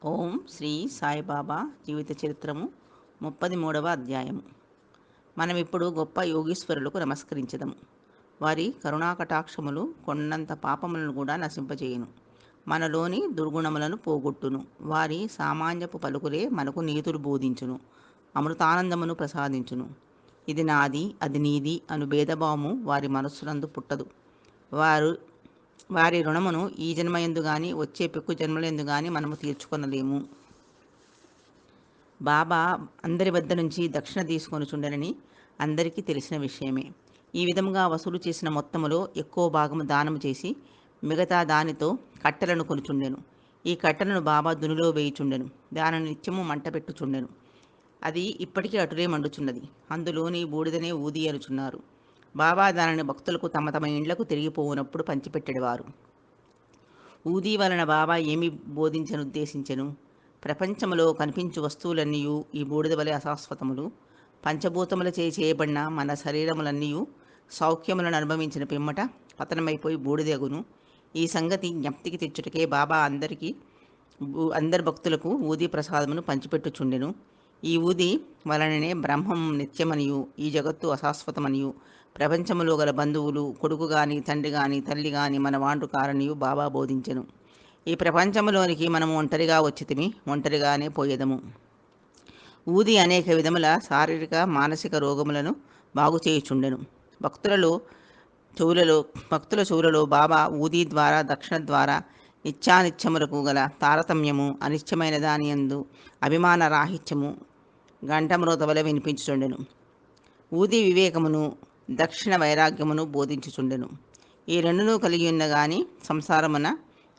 ఓం శ్రీ సాయిబాబా జీవిత చరిత్రము 33వ అధ్యాయము. మనం ఇప్పుడు గొప్ప యోగీశ్వరులకు నమస్కరించదము. వారి కరుణాకటాక్షములు కొండంత పాపములను కూడా నశింపజేయును, మనలోని దుర్గుణములను పోగొట్టును. వారి సామాన్యపు పలుకులే మనకు నీతులు బోధించును, అమృతానందమును ప్రసాదించును. ఇది నాది, అది నీది అను భేదభావము వారి మనస్సునందు పుట్టదు. వారు వారి రుణమును ఈ జన్మయందు గాని వచ్చే పెక్కు జన్మలందు గాని మనము తీర్చుకొనలేము. బాబా అందరి వద్ద నుంచి దక్షిణ తీసుకొనుచుండెనని అందరికీ తెలిసిన విషయమే. ఈ విధముగా వసూలు చేసిన మొత్తములో ఎక్కువ భాగము దానము చేసి మిగతా దానితో కట్టెలను కొనుచుండెను. ఈ కట్టెలను బాబా దునిలో వేయుచుండెను. దానిని నిత్యము మంట పెట్టుచుండెను. అది ఇప్పటికీ అటులే మండుచున్నది. అందులోని బూడిదనే ఊది అనుచున్నారు. బాబా దానిని భక్తులకు తమ తమ ఇండ్లకు తిరిగిపోవునప్పుడు పంచిపెట్టెడివారు. ఊదీ వలన బాబా ఏమి బోధించనుద్దేశించెను? ప్రపంచములో కనిపించు వస్తువులన్నీయు ఈ బూడిద వలె అశాశ్వతములు. పంచభూతములచే చేయబడిన మన శరీరములన్నీయు సౌఖ్యములను అనుభవించిన పిమ్మట పతనమైపోయి బూడిదగును. ఈ సంగతి జ్ఞప్తికి తెచ్చుటకే బాబా అందరి భక్తులకు ఊదీ ప్రసాదమును పంచిపెట్టుచుండెను. ఈ ఊది వలననే బ్రహ్మం నిత్యమనియు ఈ జగత్తు అశాశ్వతమనియు ప్రపంచములో గల బంధువులు కొడుకు గాని తండ్రి గాని తల్లి గాని మన వాంటు కారనియు బాబా బోధించెను. ఈ ప్రపంచములోనికి మనము ఒంటరిగా వచ్చితిమి, ఒంటరిగానే పోయేదము. ఊది అనేక విధముల శారీరక మానసిక రోగములను బాగు చేయుచుండెను. చెవులలో భక్తుల చెవులలో బాబా ఊది ద్వారా దక్షిణ ద్వారా నిత్యానిత్యములకు గల తారతమ్యము, అనిత్యమైన దానియందు అభిమాన రాహిత్యము గంటమ్రోత వలె వినిపించుచుండెను. ఊది వివేకమును దక్షిణ వైరాగ్యమును బోధించుచుండెను. ఈ రెండును కలిగి ఉన్న గాని సంసారమున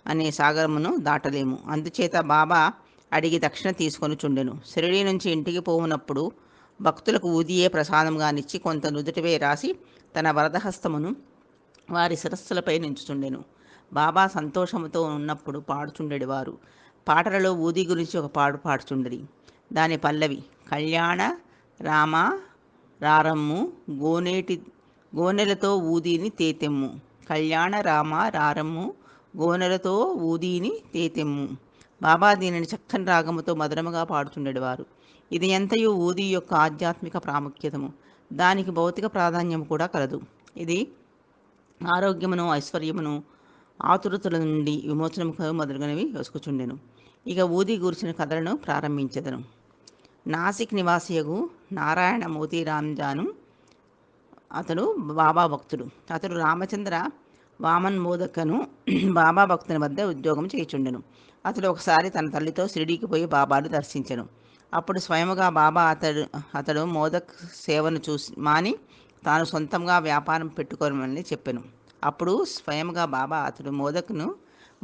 అనే సాగరమును దాటలేము. అందుచేత బాబా అడిగి దక్షిణ తీసుకొనుచుండెను. షిరిడీ నుంచి ఇంటికి పోవునప్పుడు భక్తులకు ఊదియే ప్రసాదంగానిచ్చి కొంత నుదుటివే రాసి తన వరదహస్తమును వారి శిరస్సులపై నించుచుండెను. బాబా సంతోషముతో ఉన్నప్పుడు పాడుచుండెడివారు. పాటలలో ఊది గురించి ఒక పాడు పాడుచుండెడి. దాని పల్లవి: కళ్యాణ రామ రారమ్ము గోనెలతో ఊదీని తేతెమ్ము. కళ్యాణ రామ రారమ్ము గోనెలతో ఊదీని తేతెమ్ము. బాబా దీనిని చక్కని రాగముతో మధురముగా పాడుచుండెడివారు. ఇది ఎంతయు ఊదీ యొక్క ఆధ్యాత్మిక ప్రాముఖ్యతము. దానికి భౌతిక ప్రాధాన్యము కూడా కలదు. ఇది ఆరోగ్యమును, ఐశ్వర్యమును, ఆతురతల నుండి విమోచనము మొదలగునవి వెసుకుచుండెను. ఇక ఊది గూర్చిన కథలను ప్రారంభించెదను. నాసిక్ నివాసియగు నారాయణ మోతీరాంజాను అతడు బాబా భక్తుడు. అతడు రామచంద్ర వామన్ మోదకను బాబా భక్తుని వద్ద ఉద్యోగం చేయుచుండెను. అతడు ఒకసారి తన తల్లితో షిరిడీకి పోయి బాబాను దర్శించెను. అప్పుడు స్వయముగా బాబా అతడు మోదక్ సేవను చూసి మాని తాను సొంతంగా వ్యాపారం పెట్టుకోమని చెప్పెను. అప్పుడు స్వయముగా బాబా అతడు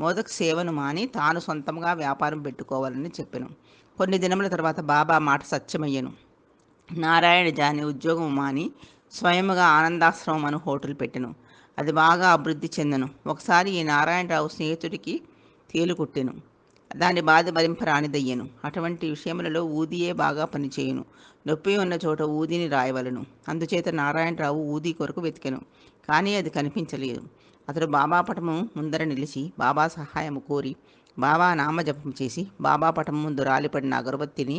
మోదక్ సేవను మాని తాను సొంతంగా వ్యాపారం పెట్టుకోవాలని చెప్పెను. కొన్ని దినముల తర్వాత బాబా మాట సత్యమయ్యను. నారాయణ జాని ఉద్యోగం మాని స్వయముగా ఆనందాశ్రమం అను హోటల్ పెట్టెను. అది బాగా అభివృద్ధి చెందెను. ఒకసారి ఈ నారాయణరావు స్నేహితుడికి తేలు కుట్టెను. దాని బాధ భరింపరానిదయ్యెను. అటువంటి విషయములలో ఊదియే బాగా పనిచేయును. నొప్పి ఉన్న చోట ఊదిని రాయవలను. అందుచేత నారాయణరావు ఊది కొరకు వెతికెను. కానీ అది కనిపించలేదు. అతడు బాబా పటము ముందర నిలిచి బాబా సహాయము కోరి బాబా నామజపం చేసి బాబా పటం ముందు రాలిపడిన అగరబత్తిని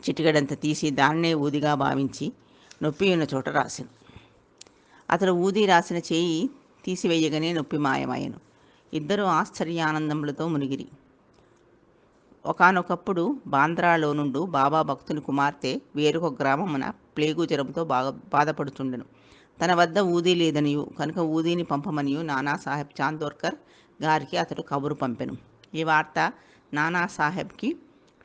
చిటికెడంత తీసి దాన్నే ఊదిగా భావించి నొప్పి ఉన్న చోట రాసెను. అతడు ఊది రాసిన చేయి తీసివేయగానే నొప్పి మాయమాయెను. ఇద్దరూ ఆశ్చర్యానందములతో మునిగిరి. ఒకానొకప్పుడు బాంద్రాలో నుండు బాబా భక్తుని కుమార్తె వేరొక గ్రామమున ప్లేగు జ్వరముతో బాధపడుచుండెను. తన వద్ద ఊదీ లేదనియు కనుక ఊదీని పంపమనియు నానాసాహెబ్ చాందోర్కర్ గారికి అతడు కబురు పంపెను. ఈ వార్త నానాసాహెబ్కి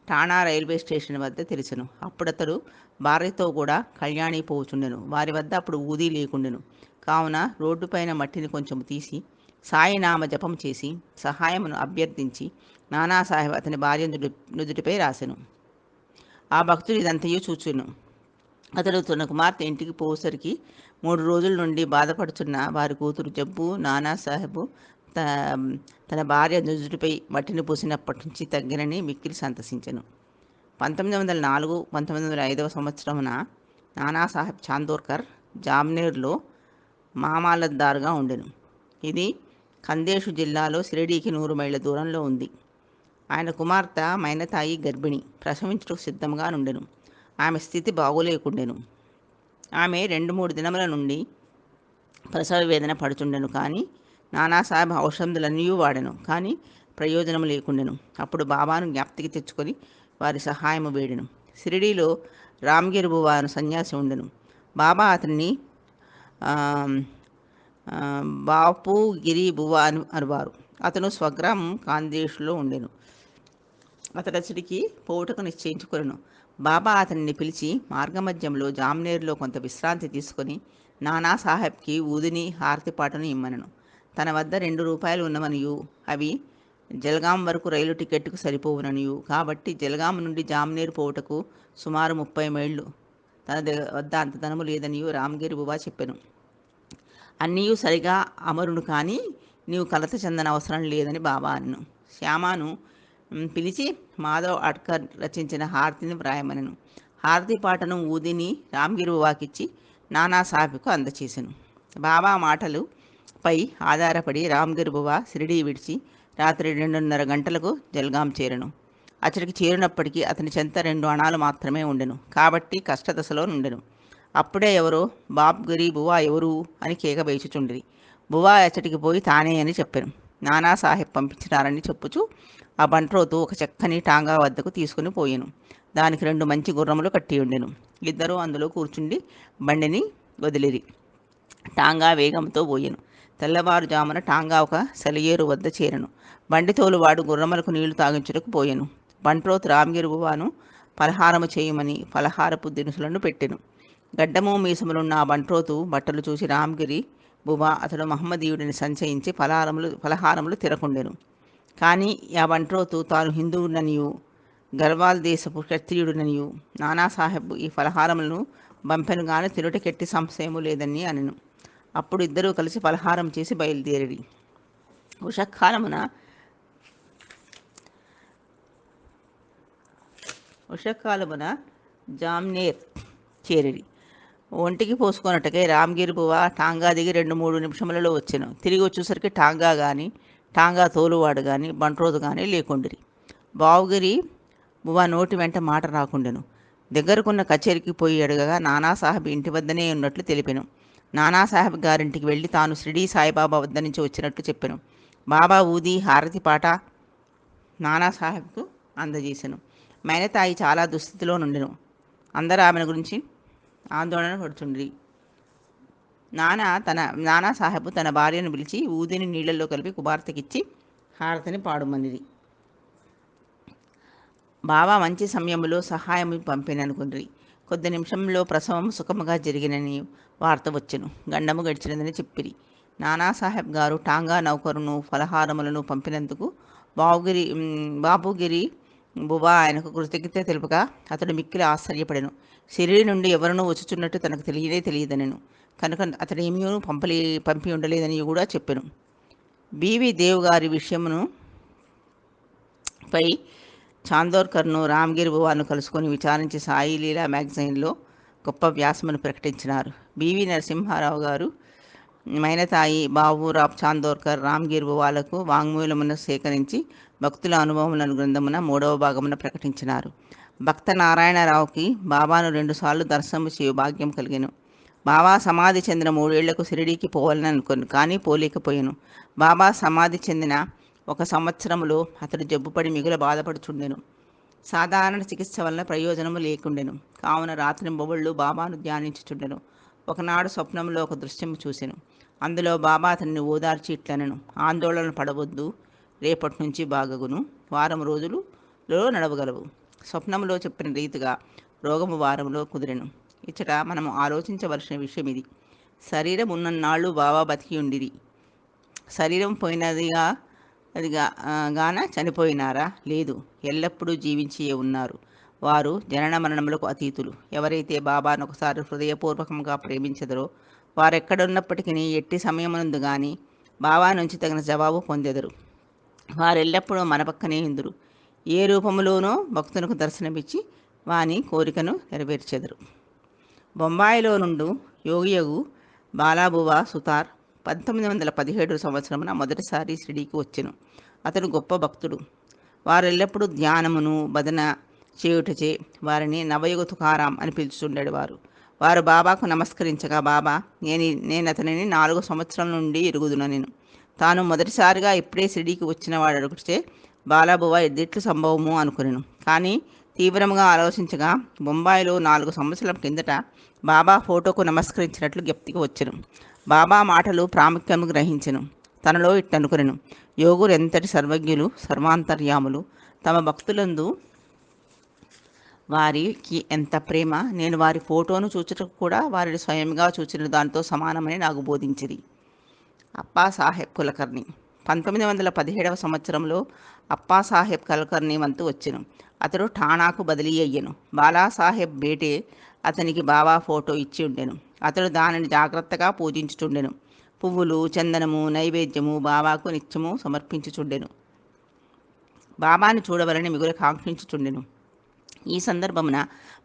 ఠాణా రైల్వే స్టేషన్ వద్ద తెలిసెను. అప్పుడతడు భార్యతో కూడా కళ్యాణి పోవుచుండెను. వారి వద్ద అప్పుడు ఊదీ లేకుండెను. కావున రోడ్డుపైన మట్టిని కొంచెము తీసి సాయినామ జపం చేసి సహాయమును అభ్యర్థించి నానాసాహెబ్ అతని భార్య నుదుటిపై రాసెను. ఆ భక్తుడు ఇదంతయు చూచును. అతడు తన కుమార్తె ఇంటికి పోసరికి 3 రోజుల నుండి బాధపడుచున్న వారి కూతురు జబ్బు నానాసాహెబ్ తన భార్య నుదుటిపై మట్టిని పూసినప్పటి నుంచి తగ్గినని మిక్కిలి సంతసించెను. 1904-1905 సంవత్సరమున నానాసాహెబ్ చాందోర్కర్ జామ్నేర్లో మామలద్దారుగా ఉండెను. ఇది ఖందేషు జిల్లాలో షిరిడీకి 100 మైళ్ళ దూరంలో ఉంది. ఆయన కుమార్తె మైనతాయి గర్భిణి, ప్రసవించుటకు సిద్ధంగా నుండెను. ఆమె స్థితి బాగోలేకుండెను. ఆమె 2-3 దినముల నుండి ప్రసవ వేదన పడుచుండెను. కానీ నానాసాహెబ్ ఔషధములన్నీ వాడెను, కానీ ప్రయోజనము లేకుండెను. అప్పుడు బాబాను జ్ఞప్తికి తెచ్చుకొని వారి సహాయము వేడెను. షిరిడీలో రామ్గిర్ బువా అను సన్యాసి ఉండెను. బాబా అతన్ని ఆ, ఆ, బాపుగిరి బువా అని అనువారు. అతను స్వగ్రామం కాందేశ్లో ఉండెను. అతడచ్చడికి పోవుటకు నిశ్చయించుకొనెను. బాబా అతనిని పిలిచి మార్గమధ్యంలో జామ్నేర్లో కొంత విశ్రాంతి తీసుకొని నానాసాహెబ్కి ఊదిని హారతిపాటను ఇమ్మనెను. తన వద్ద 2 రూపాయలు ఉన్నవనియు అవి జల్గాం వరకు రైలు టికెట్కు సరిపోవుననియు, కాబట్టి జల్గాం నుండి జామ్నేర్ పోవుటకు సుమారు 30 మైళ్ళు, తన వద్ద అంత ధనము లేదనియు రామ్గిరి బువా చెప్పెను. అన్నీయు సరిగా అమరును, కానీ నీవు కలత చెందన అవసరం లేదని బాబా అన్నను. శ్యామాను పిలిచి మాధవ్ అడ్కర్ రచించిన హారతిని వ్రాయమనెను. హారతి పాటను ఊదిని రామ్గిరి బువాకిచ్చి నానాసాహెబ్కు అందచేసెను. బాబా మాటలు పై ఆధారపడి రామ్గిరి బువా షిరిడీ విడిచి రాత్రి 2:30 గంటలకు జల్గాం చేరెను. అతడికి చేరినప్పటికీ అతని చెంత 2 అణాలు మాత్రమే ఉండెను, కాబట్టి కష్టదశలో నుండెను. అప్పుడే ఎవరో బాప్గిరి బువా ఎవరు అని కేక వేయుచుచుండిరి. బువా అచ్చటికి పోయి తానే అని చెప్పెను. నానాసాహెబ్ పంపించినారని చెప్పుచు ఆ బంట్రోతు ఒక చక్కని టాంగా వద్దకు తీసుకుని పోయెను. దానికి 2 మంచి గుర్రములు కట్టి ఉండెను. ఇద్దరూ అందులో కూర్చుండి బండిని వదిలిరి. టాంగా వేగంతో పోయెను. తెల్లవారుజామున టాంగా ఒక సెలయేరు వద్ద చేరెను. బండి తోలువాడు గుర్రములకు నీళ్లు తాగించుటకు పోయెను. బంట్రోతు రామ్గిరి బువాను పలహారము చేయమని పలహారపు దినుసులను పెట్టెను. గడ్డము మీసములున్న ఆ బంట్రోతు బట్టలు చూసి రామ్గిరి బువా అతడు మహమ్మదీయుడిని సంచయించి పలహారములు తిరకుండెను. కానీ ఆ బంట్రోతు తాను హిందువుననియు గర్వాల్ దేశపు క్షత్రియుడుననియు నానాసాహెబ్ ఈ ఫలహారములను బంపెను గాని తినుటకెట్టి సంశయము లేదని అనెను. అప్పుడు ఇద్దరూ కలిసి పలహారం చేసి బయలుదేరిరి. ఉషకాలమున జామ్నేర్ చేరిరి. ఒంటికి పోసుకొనుటకై రామ్గిరి బువా టాంగా దిగి 2-3 నిమిషములలో వచ్చెను. తిరిగి వచ్చేసరికి టాంగా కానీ టాంగా తోలువాడు కానీ బంట్రోతు కానీ లేకుండిరి. బావుగిరి బువా నోటి వెంట మాట రాకుండెను. దగ్గరకున్న కచేరికి పోయి అడగగా నానాసాహెబ్ ఇంటి వద్దనే ఉన్నట్లు తెలిపెను. నానాసాహెబ్ గారింటికి వెళ్ళి తాను షిరిడీ సాయిబాబా వద్ద నుంచి వచ్చినట్లు చెప్పెను. బాబా ఊది హారతి పాట నానాసాహెబ్కు అందజేసెను. మైనతాయి చాలా దుస్థితిలో నుండెను. అందరూ ఆమెను గురించి ఆందోళన పడుచుండ్రి. నానాసాహెబ్ తన భార్యను పిలిచి ఊదిని నీళ్లలో కలిపి కుమార్తెకిచ్చి హారతిని పాడుమనిది. బాబా మంచి సమయంలో సహాయం పంపిననుకుండ్రి. కొద్ది నిమిషంలో ప్రసవం సుఖముగా జరిగినని వార్త వచ్చెను. గండము గడిచినదని చెప్పిరి. నానాసాహెబ్ గారు టాంగా నౌకరును ఫలహారములను పంపినందుకు బాపుగిరి బువా ఆయనకు కృతజ్ఞత తెలుపగా అతడు మిక్కిలి ఆశ్చర్యపడెను. షిరిడీ నుండి ఎవరినూ వచ్చుచున్నట్టు తనకు తెలియదనెను. కనుక అతడేమీ పంపి ఉండలేదని కూడా చెప్పెను. బీవీ దేవ్ గారి విషయమును పై చాందోర్కర్ను రామ్గిరి బువాను కలుసుకొని విచారించి సాయి లీలా మ్యాగజైన్లో గొప్ప వ్యాసమును ప్రకటించినారు. బివి నరసింహారావు గారు మైనతాయి, బాబురావ్ చాందోర్కర్, రామ్గిరి బువాలకు వాంగ్మూలమును సేకరించి భక్తుల అనుభవములను గ్రంథమున 3వ భాగమున ప్రకటించినారు. భక్త నారాయణరావుకి బాబాను 2 సార్లు దర్శనము చేయు భాగ్యం కలిగెను. బాబా సమాధి చెందిన 3 ఏళ్లకు షిరిడీకి పోవాలని అనుకోను, కానీ పోలేకపోయాను. బాబా సమాధి చెందిన 1 సంవత్సరములో అతడు జబ్బుపడి మిగుల బాధపడుచుండెను. సాధారణ చికిత్స వలన ప్రయోజనము లేకుండెను. కావున రాత్రింబవళ్ళు బాబాను ధ్యానించుచుండెను. ఒకనాడు స్వప్నంలో ఒక దృశ్యము చూసెను. అందులో బాబా అతన్ని ఓదార్చి ఇట్లనెను: ఆందోళన పడవద్దు, రేపటి నుంచి బాగగును, వారం రోజులలో నడవగలవు. స్వప్నంలో చెప్పిన రీతిగా రోగము వారంలో కుదిరెను. ఇచ్చట మనము ఆలోచించవలసిన విషయం ఇది. శరీరం ఉన్నన్నాళ్ళు బాబా బతికి ఉండిరి. శరీరం పోయినదిగా గాన చనిపోయినారా? లేదు, ఎల్లప్పుడూ జీవించి ఉన్నారు. వారు జనన మరణములకు అతీతులు. ఎవరైతే బాబాను ఒకసారి హృదయపూర్వకంగా ప్రేమించెదరో వారెక్కడున్నప్పటికీ ఎట్టి సమయమునందు కానీ బాబా నుంచి తగిన జవాబు పొందెదరు. వారెల్లప్పుడూ మన పక్కనే ఉందురు. ఏ రూపములోనో భక్తునికి దర్శనమిచ్చి వాని కోరికను నెరవేర్చెదరు. బొంబాయిలో నుండి యోగియగు బాలాబువా సుతార్ 1917 సంవత్సరమున మొదటిసారి షిరిడీకి వచ్చెను. అతడు గొప్ప భక్తుడు. వారెల్లప్పుడూ ధ్యానమును భజన చేయుటచే వారిని నవయుగ తుకారాం అని పిలుచుండేవారు. వారు బాబాకు నమస్కరించగా, బాబా, నేను అతనిని 4 సంవత్సరాల నుండి ఎరుగుదుననెను. తాను మొదటిసారిగా ఇప్పుడే షిరిడీకి వచ్చిన వాడొకటే బాలాబువ ఎద్దిట్లు సంభవము అనుకొనెను. కానీ తీవ్రంగా ఆలోచించగా బొంబాయిలో 4 సంవత్సరాల కిందట బాబా ఫోటోకు నమస్కరించినట్లు జ్ఞప్తికి వచ్చెను. బాబా మాటలు ప్రాముఖ్యము గ్రహించెను. తనలో ఇట్టనుకొనెను, యోగులు ఎంతటి సర్వజ్ఞులు, సర్వాంతర్యాములు, తమ భక్తులందు వారికి ఎంత ప్రేమ, నేను వారి ఫోటోను చూచుటకు కూడా వారిని స్వయంగా చూచిన దానితో సమానమని నాకు బోధించిరి. అప్పాసాహెబ్ కులకర్ణి 1917 సంవత్సరంలో అప్పాసాహెబ్ కులకర్ణి వంతు వచ్చెను. అతడు ఠాణాకు బదిలీ అయ్యెను. బాలాసాహెబ్ బేటే అతనికి బాబా ఫోటో ఇచ్చి ఉండెను. అతడు దానిని జాగ్రత్తగా పూజించుచుండెను. పువ్వులు, చందనము, నైవేద్యము బాబాకు నిత్యము సమర్పించుచుండెను. బాబాని చూడవలని మిగులు కాంక్షించుచుండెను. ఈ సందర్భమున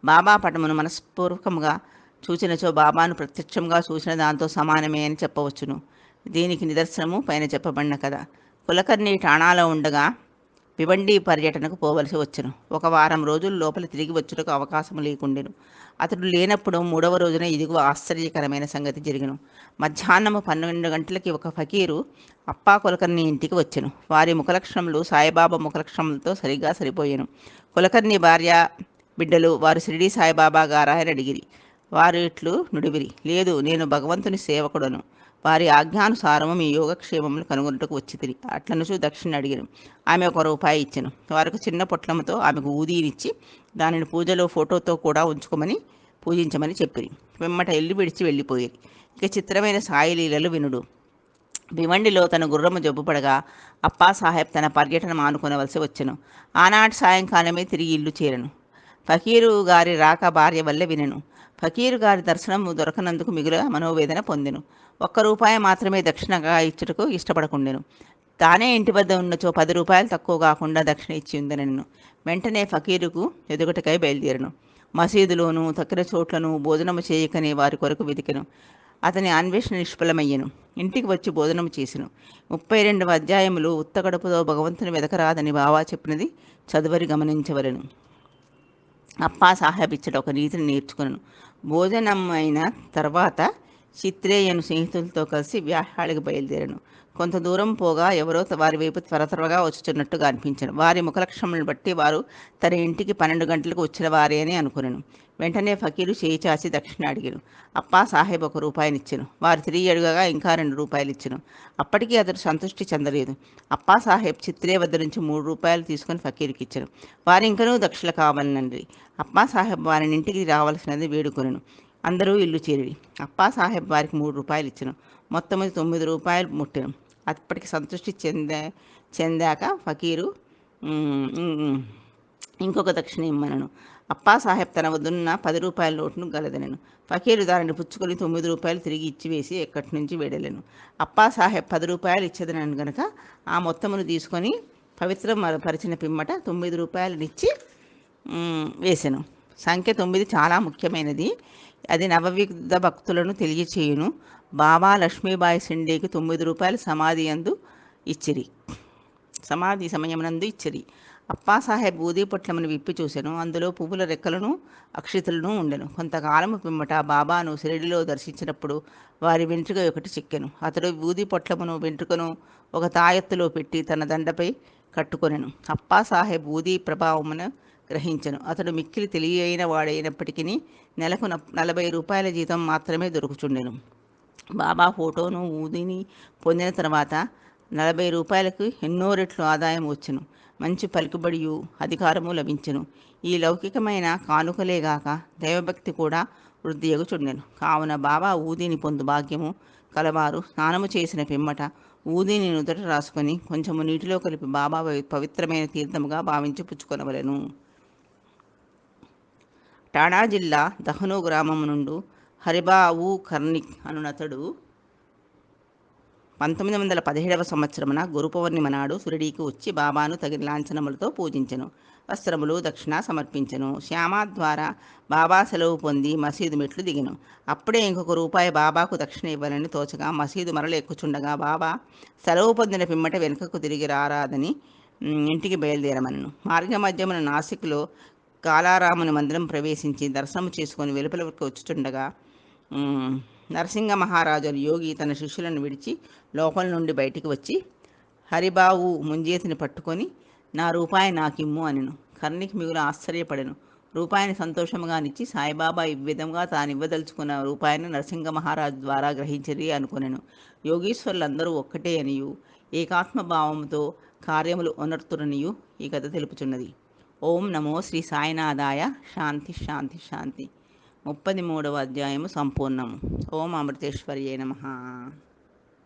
బాబా పటమును మనస్పూర్వకముగా చూచినచో బాబాను ప్రత్యక్షంగా చూసిన దాంతో సమానమే అని చెప్పవచ్చును. దీనికి నిదర్శనము పైన చెప్పబడిన కథ. కులకర్ణి ఠాణాలో ఉండగా భివండి పర్యటనకు పోవలసి వచ్చెను. 1 వారం రోజుల లోపల తిరిగి వచ్చుటకు అవకాశం లేకుండెను. అతడు లేనప్పుడు 3వ రోజున ఇదిగో ఆశ్చర్యకరమైన సంగతి జరిగెను. మధ్యాహ్నము 12 గంటలకి ఒక ఫకీరు అప్పా కులకర్ణి ఇంటికి వచ్చెను. వారి ముఖలక్షణములు సాయిబాబా ముఖలక్షణములతో సరిగా సరిపోయెను. కులకర్ణి భార్య బిడ్డలు వారు షిరిడీ సాయిబాబా గారా అని అడిగిరి. వారు ఇట్లు నుడివిరి, లేదు, నేను భగవంతుని సేవకుడను. వారి ఆజ్ఞానుసారము మీ యోగక్షేమములు కనుగొనుటకు వచ్చితిరి. అట్లనుచు దక్షిణ అడిగాను. ఆమె 1 రూపాయి ఇచ్చెను. వారికి చిన్న పొట్లముతో ఆమెకు ఊదీనిచ్చి దానిని పూజలో ఫోటోతో కూడా ఉంచుకోమని పూజించమని చెప్పిరి. వెమ్మట ఇల్లు విడిచి వెళ్ళిపోయిరి. ఇక చిత్రమైన సాయి లీలలు వినుడు. భివండిలో తన గుర్రము జబ్బుపడగా అప్పాసాహెబ్ తన పర్యటన మానుకొనవలసి వచ్చెను. ఆనాటి సాయంకాలమే తిరిగి ఇల్లు చేరెను. ఫకీరు గారి రాక భార్య వల్లే వినెను. ఫకీరు గారి దర్శనం దొరకనందుకు మిగుల మనోవేదన పొందెను. 1 రూపాయి మాత్రమే దక్షిణగా ఇచ్చుటకు ఇష్టపడకుండెను. తానే ఇంటి వద్ద ఉన్నచో 10 రూపాయలు తక్కువ కాకుండా దక్షిణ ఇచ్చి ఉందనెను. వెంటనే ఫకీరుకు ఎదుగుటకై బయలుదేరను. మసీదులోనూ తక్కిన చోట్లను భోజనము చేయకనే వారి కొరకు వెతికెను. అతని అన్వేషణ నిష్ఫలమయ్యెను. ఇంటికి వచ్చి భోజనము చేసెను. 32 అధ్యాయములు ఉత్తగడుపుతో భగవంతుని వెతకరాదని బాబా చెప్పినది చదువరి గమనించవలెను. అప్పాసాహెబ్ ఇచ్చట ఒక నీతిని నేర్చుకున్నాను. భోజనం అయిన తర్వాత చిత్రేయను స్నేహితులతో కలిసి వ్యాహాళికి బయలుదేరాను. కొంత దూరం పోగా ఎవరో వారి వైపు త్వరగా వచ్చుచున్నట్టుగా అనిపించాను. వారి ముఖలక్షణములను బట్టి వారు తన ఇంటికి 12 గంటలకు వచ్చిన వారే అని అనుకున్నాను. వెంటనే ఫకీరు చేయి చాచి దక్షిణ అడిగాను. అప్పాసాహెబ్ 1 రూపాయినిచ్చాను. వారు తిరిగి అడుగగా ఇంకా 2 రూపాయలు ఇచ్చాను. అప్పటికీ అతడు సంతృష్టి చెందలేదు. అప్పాసాహెబ్ చిత్రే వద్ద నుంచి 3 రూపాయలు తీసుకొని ఫకీరుకి ఇచ్చాను. వారి ఇంకనూ దక్షిణ కావాలనండి. అప్పాసాహెబ్ వారిని ఇంటికి రావాల్సినది వేడుకొనెను. అందరూ ఇల్లు చేరి అప్పాసాహెబ్ వారికి 3 రూపాయలు ఇచ్చాను. మొత్తం 9 రూపాయలు ముట్టెను. అప్పటికి సంతృష్టి చెందాక ఫకీరు ఇంకొక దక్షిణ ఇమ్మనను. అప్పాసాహెబ్ తన వద్దున్న 10 రూపాయల నోటును గలదనెను. ఫకీరు దానిని పుచ్చుకొని 9 రూపాయలు తిరిగి ఇచ్చివేసి ఎక్కడి నుంచి వెడలేను. అప్పాసాహెబ్ 10 రూపాయలు ఇచ్చేదనను గనక ఆ మొత్తమును తీసుకొని పవిత్రం పరిచిన పిమ్మట 9 రూపాయలనిచ్చి వేసెను. సంఖ్య 9 చాలా ముఖ్యమైనది. అది నవవిధ భక్తులను తెలియచేయును. బాబా లక్ష్మీబాయి షిండేకి 9 రూపాయలు సమాధి సమయమునందు ఇచ్చిరి. అప్పాసాహెబ్ ఊదీ పొట్లమును విప్పి చూసెను. అందులో పువ్వుల రెక్కలను అక్షితులను ఉండెను. కొంతకాలము పిమ్మట బాబాను షిరిడిలో దర్శించినప్పుడు వారి వెంట్రుక ఒకటి చిక్కెను. అతడు ఊదీ పొట్లమును వెంట్రుకను ఒక తాయెత్తులో పెట్టి తన దండపై కట్టుకొనెను. అప్పాసాహెబ్ ఊదీ ప్రభావమును గ్రహించెను. అతడు మిక్కిలి తెలియైన వాడైనప్పటికీ నెలకు 40 రూపాయల జీతం మాత్రమే దొరుకుచుండెను. బాబా ఫోటోను ఊదిని పొందిన తర్వాత 40 రూపాయలకు ఎన్నో రెట్లు ఆదాయం వచ్చెను. మంచి పలుకుబడియు అధికారము లభించెను. ఈ లౌకికమైన కానుకలేగాక దైవభక్తి కూడా వృద్ధియగుచుండెను. కావున బాబా ఊదిని పొందు భాగ్యము కలవారు స్నానము చేసిన పిమ్మట ఊదిని నుదుట రాసుకొని కొంచెము నీటిలో కలిపి బాబా పవిత్రమైన తీర్థముగా భావించి పుచ్చుకొనవలెను. టాణా జిల్లా దహను గ్రామము నుండి హరిబావు కర్ణిక్ అనునతడు 1917 సంవత్సరమున గురు పౌర్ణిమ నాడు షిరిడీకి వచ్చి బాబాను తగిన లాంఛనములతో పూజించెను. వస్త్రములు దక్షిణ సమర్పించెను. శ్యామ ద్వారా బాబా సెలవు పొంది మసీదు మెట్లు దిగెను. అప్పుడే ఇంకొక రూపాయి బాబాకు దక్షిణ ఇవ్వాలని తోచగా మసీదు మరలు ఎక్కుచుండగా బాబా సెలవు పొందిన పిమ్మట వెనుకకు తిరిగి రారాదని ఇంటికి బయలుదేరమనను. మార్గమధ్యమున నాసిక్‌లో కాలారాముని మందిరం ప్రవేశించి దర్శనము చేసుకొని వెలుపలకు వచ్చుచుండగా హ్మ్, నరసింగ మహారాజు అని యోగి తన శిష్యులను విడిచి లోపల నుండి బయటికి వచ్చి హరిబావు ముంజేతిని పట్టుకొని నా రూపాయి నాకిమ్ము అనెను. కర్ణికి మిగులు ఆశ్చర్యపడెను. రూపాయిని సంతోషముగానిచ్చి సాయిబాబా ఈ విధంగా తానివ్వదలుచుకున్న రూపాయిని నరసింగ మహారాజు ద్వారా గ్రహించిరి అనుకొనెను. యోగీశ్వరులందరూ ఒక్కటే అనియు ఏకాత్మ భావముతో కార్యములు ఉనర్తురనియు ఈ కథ తెలుపుచున్నది. ఓం నమో శ్రీ సాయినాథాయ. శాంతి శాంతి శాంతి. 33వ అధ్యాయము సంపూర్ణము. ఓం అమృతేశ్వర్యే నమః.